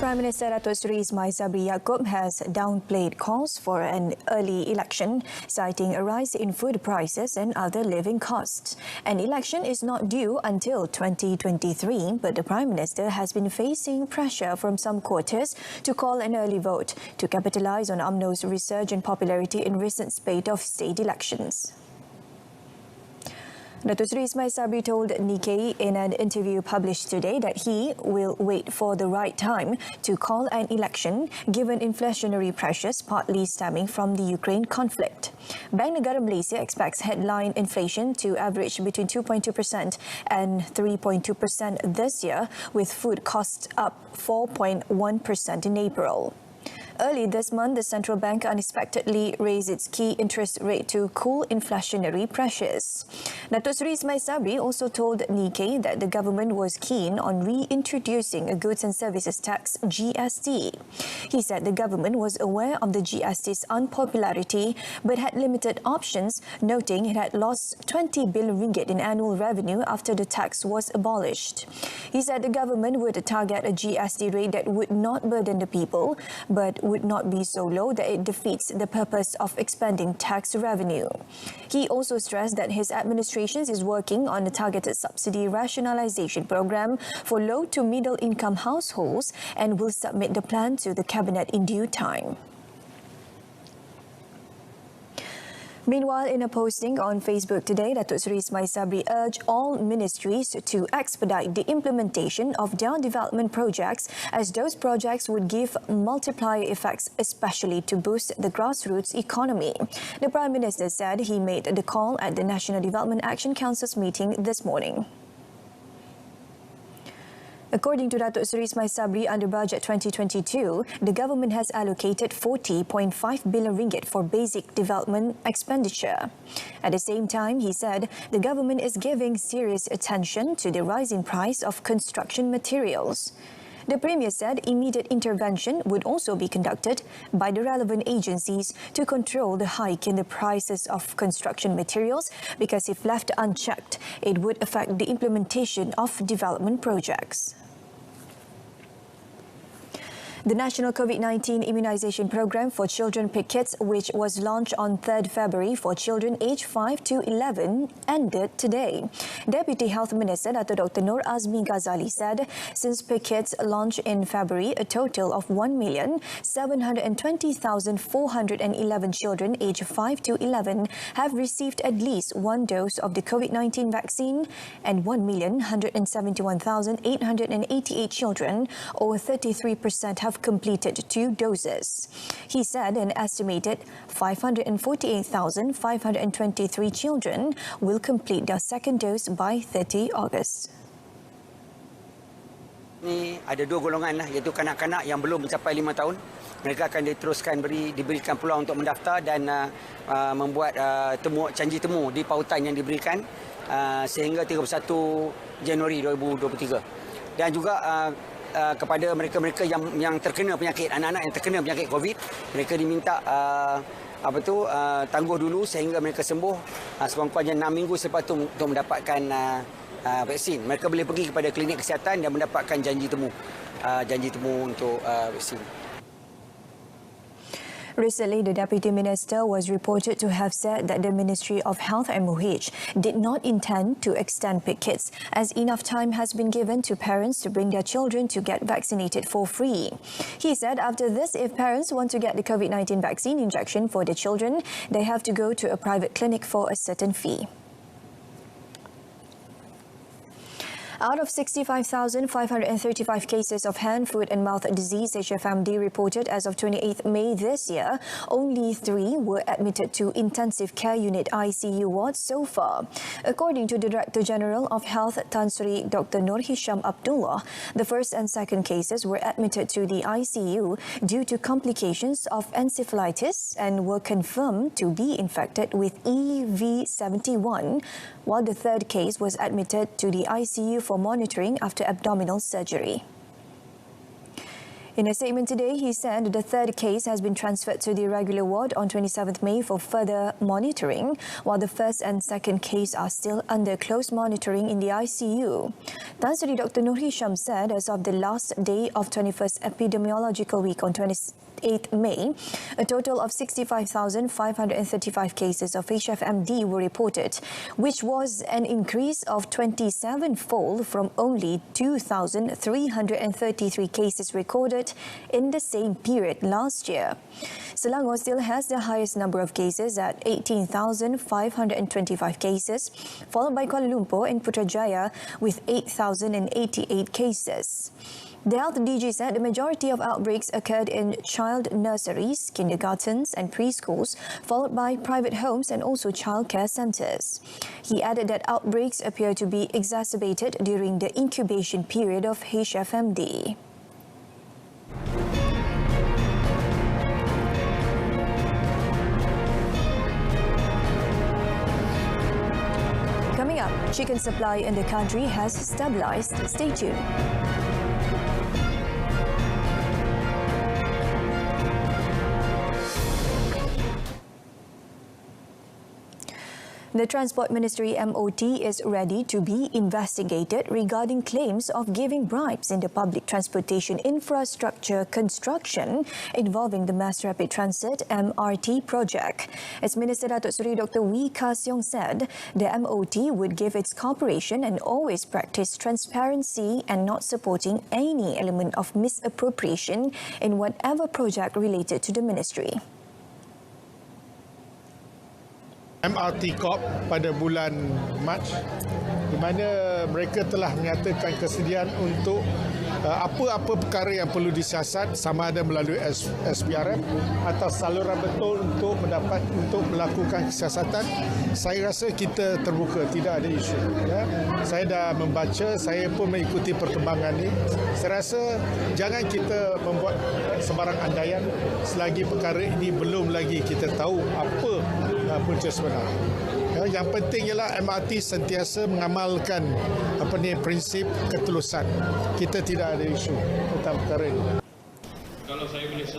Prime Minister Datuk Seri Ismail Sabri Yaakob has downplayed calls for an early election, citing a rise in food prices and other living costs. An election is not due until 2023, but the Prime Minister has been facing pressure from some quarters to call an early vote to capitalise on UMNO's resurgent popularity in recent spate of state elections. Datuk Seri Ismail Sabri told Nikkei in an interview published today that he will wait for the right time to call an election given inflationary pressures partly stemming from the Ukraine conflict. Bank Negara Malaysia expects headline inflation to average between 2.2% and 3.2% this year, with food costs up 4.1% in April. Early this month, the central bank unexpectedly raised its key interest rate to cool inflationary pressures. Datuk Seri Ismail Sabri also told Nikkei that the government was keen on reintroducing a goods and services tax (GST). He said the government was aware of the GST's unpopularity but had limited options, noting it had lost 20 billion ringgit in annual revenue after the tax was abolished. He said the government would target a GST rate that would not burden the people, but would not be so low that it defeats the purpose of expanding tax revenue. He also stressed that his administration is working on a targeted subsidy rationalisation program for low to middle income households and will submit the plan to the Cabinet in due time. Meanwhile, in a posting on Facebook today, Datuk Seri Ismail Sabri urged all ministries to expedite the implementation of their development projects, as those projects would give multiplier effects, especially to boost the grassroots economy. The Prime Minister said he made the call at the National Development Action Council's meeting this morning. According to Datuk Seri Ismail Sabri, under Budget 2022, the government has allocated 40.5 billion ringgit for basic development expenditure. At the same time, he said the government is giving serious attention to the rising price of construction materials. The Premier said immediate intervention would also be conducted by the relevant agencies to control the hike in the prices of construction materials, because if left unchecked, it would affect the implementation of development projects. The National COVID-19 Immunisation Programme for Children Pick Kits, which was launched on 3rd February for children aged 5 to 11, ended today. Deputy Health Minister Dr. Nur Azmi Ghazali said since Pick Kits launched in February, a total of 1,720,411 children aged 5 to 11 have received at least one dose of the COVID-19 vaccine, and 1,171,888 children, or 33%, have completed 2 doses. He said an estimated 548,523 children will complete their second dose by 30 August. Ini ada 2 golongan lah, iaitu kanak-kanak yang belum mencapai 5 tahun. Mereka akan diberikan peluang untuk mendaftar dan membuat janji temu di pautan yang diberikan sehingga 31 Januari 2023. Dan juga kepada mereka-mereka yang terkena penyakit, anak-anak yang terkena penyakit COVID, mereka diminta tangguh dulu sehingga mereka sembuh sekurang-kurangnya 6 minggu selepas itu untuk mendapatkan vaksin. Mereka boleh pergi kepada klinik kesihatan dan mendapatkan janji temu untuk vaksin. Recently, the Deputy Minister was reported to have said that the Ministry of Health MOH did not intend to extend Pick Kits, as enough time has been given to parents to bring their children to get vaccinated for free. He said after this, if parents want to get the COVID-19 vaccine injection for their children, they have to go to a private clinic for a certain fee. Out of 65,535 cases of hand, foot and mouth disease HFMD reported as of 28th May this year, only 3 were admitted to intensive care unit ICU wards so far. According to the Director General of Health, Tan Sri Dr. Nur Hisham Abdullah, the first and second cases were admitted to the ICU due to complications of encephalitis and were confirmed to be infected with EV71, while the third case was admitted to the ICU for monitoring after abdominal surgery. In a statement today, he said the third case has been transferred to the regular ward on 27th May for further monitoring, while the first and second case are still under close monitoring in the ICU. Tan Sri Dr. Nur Hisham said as of the last day of 21st epidemiological week on 28th May, a total of 65,535 cases of HFMD were reported, which was an increase of 27-fold from only 2,333 cases recorded in the same period last year. Selangor still has the highest number of cases at 18,525 cases, followed by Kuala Lumpur and Putrajaya with 8,088 cases. The Health DG said the majority of outbreaks occurred in child nurseries, kindergartens and preschools, followed by private homes and also childcare centres. He added that outbreaks appear to be exacerbated during the incubation period of HFMD. Coming up, chicken supply in the country has stabilised. Stay tuned. The Transport Ministry MOT is ready to be investigated regarding claims of giving bribes in the public transportation infrastructure construction involving the Mass Rapid Transit MRT project. As Minister Datuk Seri Dr. Wee Ka Siong said, the MOT would give its cooperation and always practice transparency and not supporting any element of misappropriation in whatever project related to the ministry. MRT Corp pada bulan Mac di mana mereka telah menyatakan kesediaan untuk apa-apa perkara yang perlu disiasat sama ada melalui SPRM atau saluran betul untuk melakukan kesiasatan. Saya rasa kita terbuka, tidak ada isu. Ya. Saya dah membaca, saya pun mengikuti perkembangan ini. Saya rasa jangan kita membuat sebarang andaian selagi perkara ini belum lagi kita tahu apa punca sebenar. Ya, yang penting ialah MRT sentiasa mengamalkan prinsip ketulusan. Kita tidak ada isu tentang perkara ini.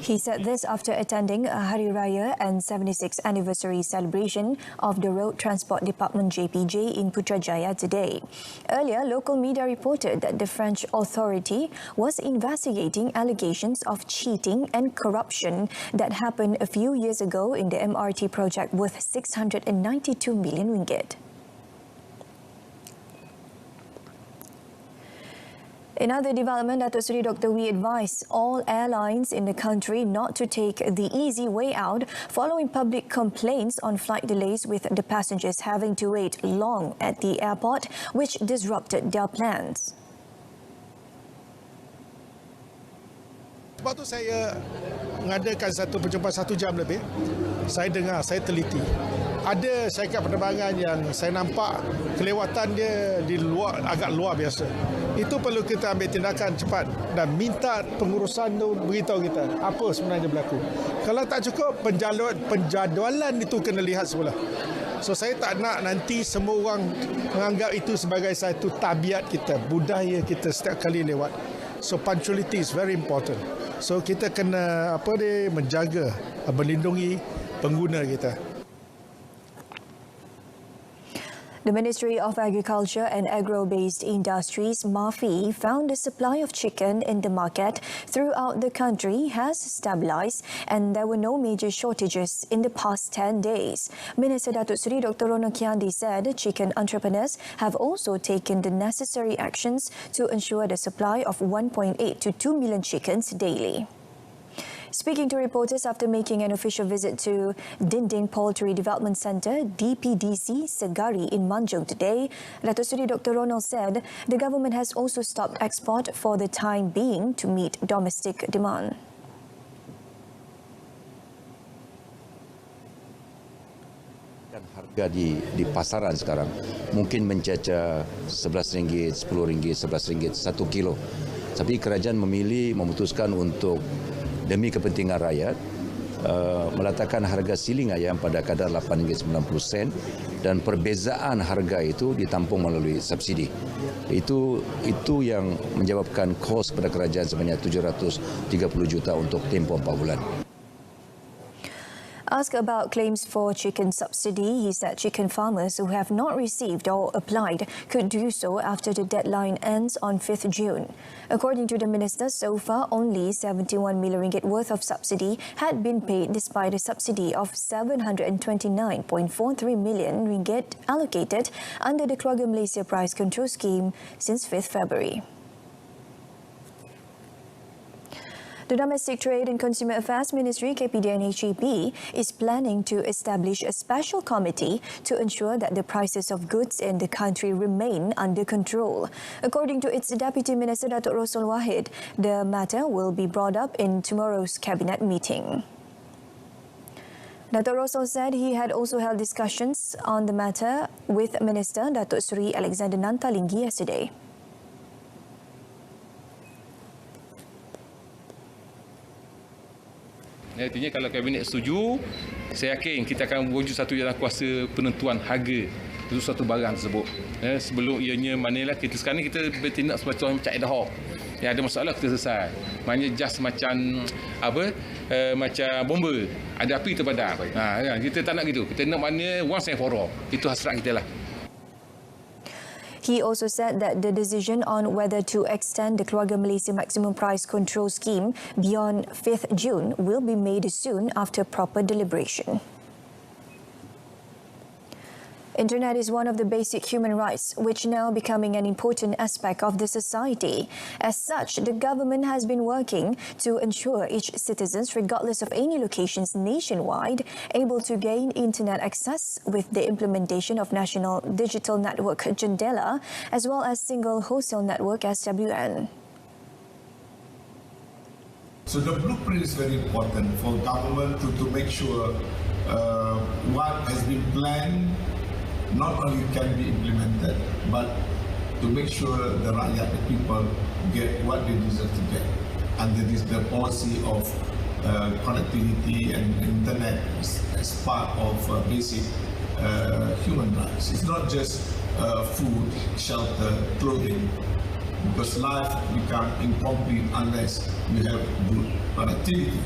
He said this after attending a Hari Raya and 76th anniversary celebration of the Road Transport Department JPJ in Putrajaya today. Earlier, local media reported that the French authority was investigating allegations of cheating and corruption that happened a few years ago in the MRT project worth 692 million ringgit. In other development, Datuk Seri Dr. Wee advised all airlines in the country not to take the easy way out following public complaints on flight delays with the passengers having to wait long at the airport, which disrupted their plans. Sebab tu saya mengadakan satu perjumpaan 1 jam lebih. Saya dengar, saya teliti. Ada syarikat penerbangan yang saya nampak kelewatan dia agak luar biasa. Itu perlu kita ambil tindakan cepat dan minta pengurusan tu beritahu kita apa sebenarnya berlaku. Kalau tak cukup, penjadualan itu kena lihat semula. So saya tak nak nanti semua orang menganggap itu sebagai satu tabiat kita, budaya kita setiap kali lewat. So punctuality is very important. So kita kena menjaga, melindungi pengguna kita. The Ministry of Agriculture and Agro-Based Industries, MAFI, found the supply of chicken in the market throughout the country has stabilised and there were no major shortages in the past 10 days. Minister Datuk Seri Dr. Ronald Kiandi said chicken entrepreneurs have also taken the necessary actions to ensure the supply of 1.8 to 2 million chickens daily. Speaking to reporters after making an official visit to Dinding Poultry Development Centre, DPDC, Segari in Manjung today, Datuk Seri Dr. Ronald said the government has also stopped export for the time being to meet domestic demand. Dan harga di pasaran sekarang mungkin mencecah RM11, RM10, RM11 1 kilo. Tapi kerajaan memutuskan untuk demi kepentingan rakyat meletakkan harga siling ayam pada kadar RM8.90 dan perbezaan harga itu ditampung melalui subsidi. Itu yang menyebabkan kos pada kerajaan sebanyak 730 juta untuk tempoh 4 bulan. Asked about claims for chicken subsidy, he said chicken farmers who have not received or applied could do so after the deadline ends on 5th June. According to the minister, so far only RM71 million worth of subsidy had been paid despite a subsidy of RM729.43 million allocated under the Keluarga Malaysia Price Control Scheme since 5th February. The Domestic Trade and Consumer Affairs Ministry, KPDNHEP, is planning to establish a special committee to ensure that the prices of goods in the country remain under control. According to its Deputy Minister, Datuk Rosal Wahid, the matter will be brought up in tomorrow's Cabinet meeting. Datuk Rosal said he had also held discussions on the matter with Minister Datuk Seri Alexander Nantalinggi yesterday. Artinya kalau Kabinet setuju, saya yakin kita akan wujud satu jalan kuasa penentuan harga untuk suatu barang tersebut. Sebelum ianya manalah kita sekarang ni kita bertindak semacam macam ad hoc. Yang ada masalah kita selesai. Maknanya just macam macam bomba, ada api terpadam. Kita tak nak gitu. Kita nak mana once and for all. Itu hasrat kita lah. He also said that the decision on whether to extend the Keluarga Malaysia Maximum Price Control Scheme beyond 5th June will be made soon after proper deliberation. Internet is one of the basic human rights, which now becoming an important aspect of the society. As such, the government has been working to ensure each citizen, regardless of any locations nationwide, able to gain internet access with the implementation of National Digital Network Jendela, as well as Single Wholesale Network SWN. So the blueprint is very important for government to make sure what has been planned not only can be implemented, but to make sure the rakyat, the people, get what they deserve to get. And that is the policy of connectivity and internet as part of basic human rights. It's not just food, shelter, clothing, because life becomes incomplete unless we have good connectivity.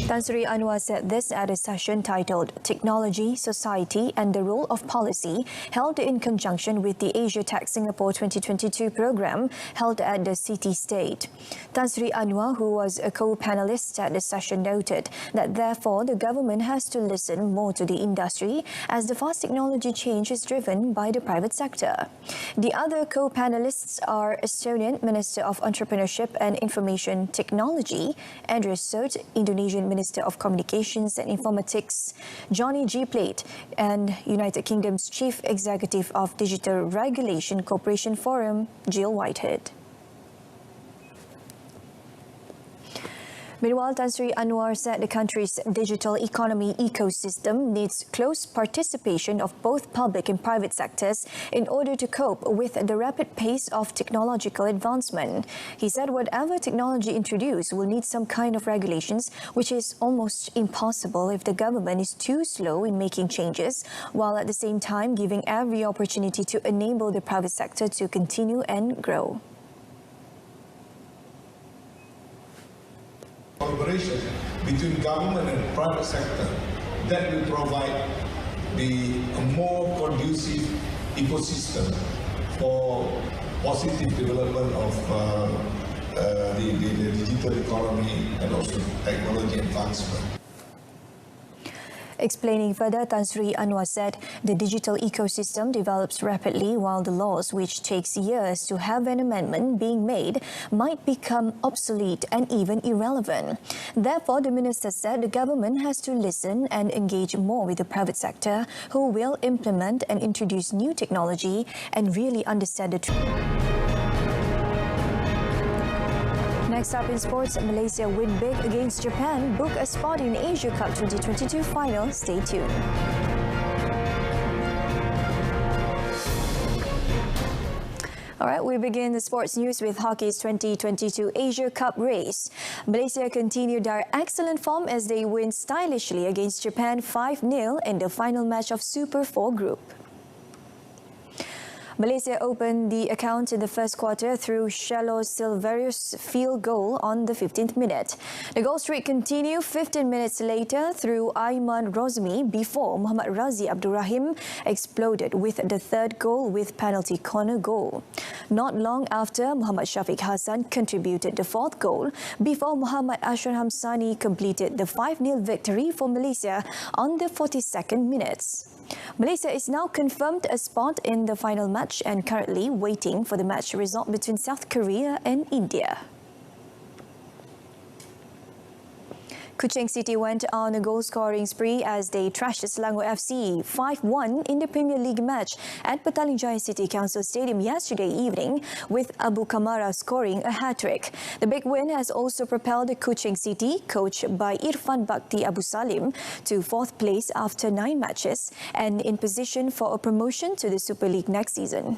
Tan Sri Anwar said this at a session titled Technology, Society and the Role of Policy, held in conjunction with the Asia Tech Singapore 2022 program held at the City State. Tan Sri Anwar, who was a co-panelist at the session, noted that therefore the government has to listen more to the industry as the fast technology change is driven by the private sector. The other co-panelists are Estonian Minister of Entrepreneurship and Information Technology, Andreas Sert, Indonesian Minister of Communications and Informatics, Johnny G. Plate, and United Kingdom's Chief Executive of Digital Regulation Cooperation Forum, Jill Whitehead. Meanwhile, Tan Sri Anwar said the country's digital economy ecosystem needs close participation of both public and private sectors in order to cope with the rapid pace of technological advancement. He said whatever technology introduced will need some kind of regulations, which is almost impossible if the government is too slow in making changes, while at the same time giving every opportunity to enable the private sector to continue and grow. Collaboration between government and private sector that will provide a more conducive ecosystem for positive development of the digital economy and also technology advancement. Explaining further, Tan Sri Anwar said the digital ecosystem develops rapidly while the laws, which takes years to have an amendment being made, might become obsolete and even irrelevant. Therefore, the minister said the government has to listen and engage more with the private sector, who will implement and introduce new technology and really understand the truth. Next up in sports, Malaysia win big against Japan, book a spot in Asia Cup 2022 final. Stay tuned. All right, we begin the sports news with hockey's 2022 Asia Cup race. Malaysia continued their excellent form as they win stylishly against Japan 5-0 in the final match of Super 4 group. Malaysia opened the account in the first quarter through Shallow Silverius' field goal on the 15th minute. The goal streak continued 15 minutes later through Aiman Rasmi before Muhammad Razi Abdul Rahim exploded with the third goal with penalty corner goal. Not long after, Muhammad Shafiq Hassan contributed the fourth goal before Muhammad Ashraf Hamsani completed the 5-0 victory for Malaysia on the 42nd minutes. Malaysia is now confirmed a spot in the final match and currently waiting for the match result between South Korea and India. Kuching City went on a goal-scoring spree as they trashed Selangor FC 5-1 in the Premier League match at Petaling Jaya City Council Stadium yesterday evening, with Abu Kamara scoring a hat-trick. The big win has also propelled Kuching City, coached by Irfan Bakti Abu Salim, to fourth place after 9 matches and in position for a promotion to the Super League next season.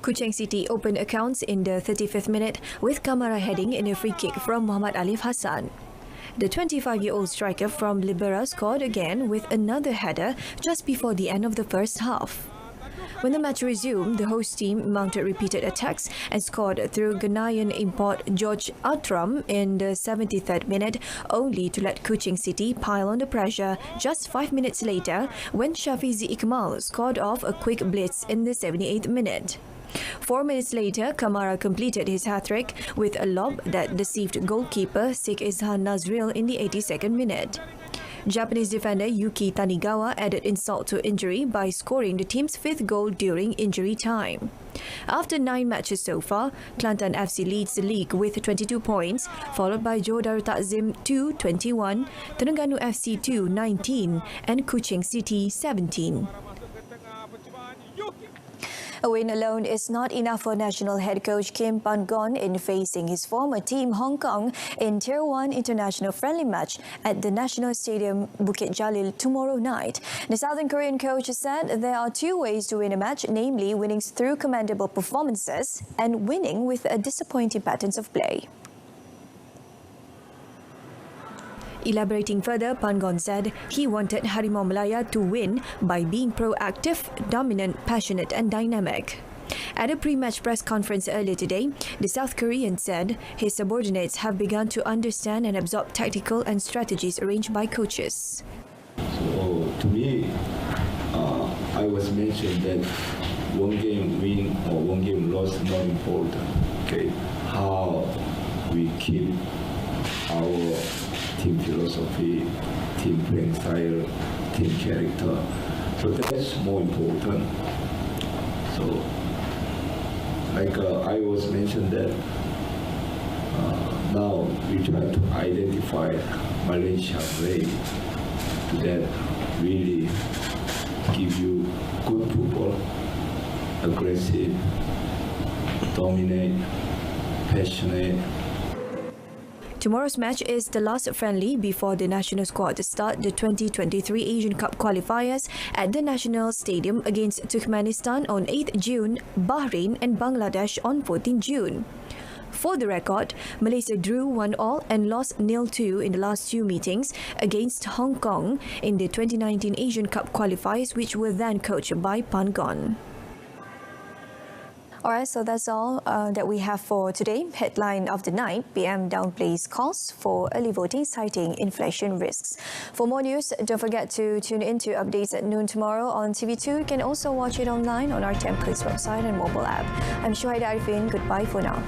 Kuching City opened accounts in the 35th minute with Kamara heading in a free kick from Muhammad Alif Hassan. The 25-year-old striker from Libera scored again with another header just before the end of the first half. When the match resumed, the host team mounted repeated attacks and scored through Ghanaian import George Outram in the 73rd minute, only to let Kuching City pile on the pressure just 5 minutes later when Shafizi Ikmal scored off a quick blitz in the 78th minute. 4 minutes later, Kamara completed his hat-trick with a lob that deceived goalkeeper Sheikh Izhan Nazril in the 82nd minute. Japanese defender Yuki Tanigawa added insult to injury by scoring the team's 5th goal during injury time. After 9 matches so far, Kelantan FC leads the league with 22 points, followed by Johor Darul Takzim 21, Terengganu FC 19, and Kuching City 17. A win alone is not enough for national head coach Kim Pan-gon in facing his former team Hong Kong in Tier 1 international friendly match at the National Stadium Bukit Jalil tomorrow night. The Southern Korean coach said there are 2 ways to win a match, namely winning through commendable performances and winning with disappointing patterns of play. Elaborating further, Pan-gon said he wanted Harimau Malaya to win by being proactive, dominant, passionate and dynamic. At a pre-match press conference earlier today, the South Korean said his subordinates have begun to understand and absorb tactical and strategies arranged by coaches. So to me, I was mentioned that one game win or one game loss is not important. Okay, how we keep our team philosophy, team playing style, team character. So that's more important. So, like I was mentioned that now we try to identify Malaysia way to that really give you good football, aggressive, dominate, passionate. Tomorrow's match is the last friendly before the national squad start the 2023 Asian Cup qualifiers at the National Stadium against Turkmenistan on 8th June, Bahrain and Bangladesh on 14 June. For the record, Malaysia drew 1-1 and lost 0-2 in the last 2 meetings against Hong Kong in the 2019 Asian Cup qualifiers, which were then coached by Pan-gon. Alright, so that's all that we have for today. Headline of the night, PM downplays costs for early voting, citing inflation risks. For more news, don't forget to tune in to updates at noon tomorrow on TV2. You can also watch it online on our RTM Clicks website and mobile app. I'm Shuhaida Arifin. Goodbye for now.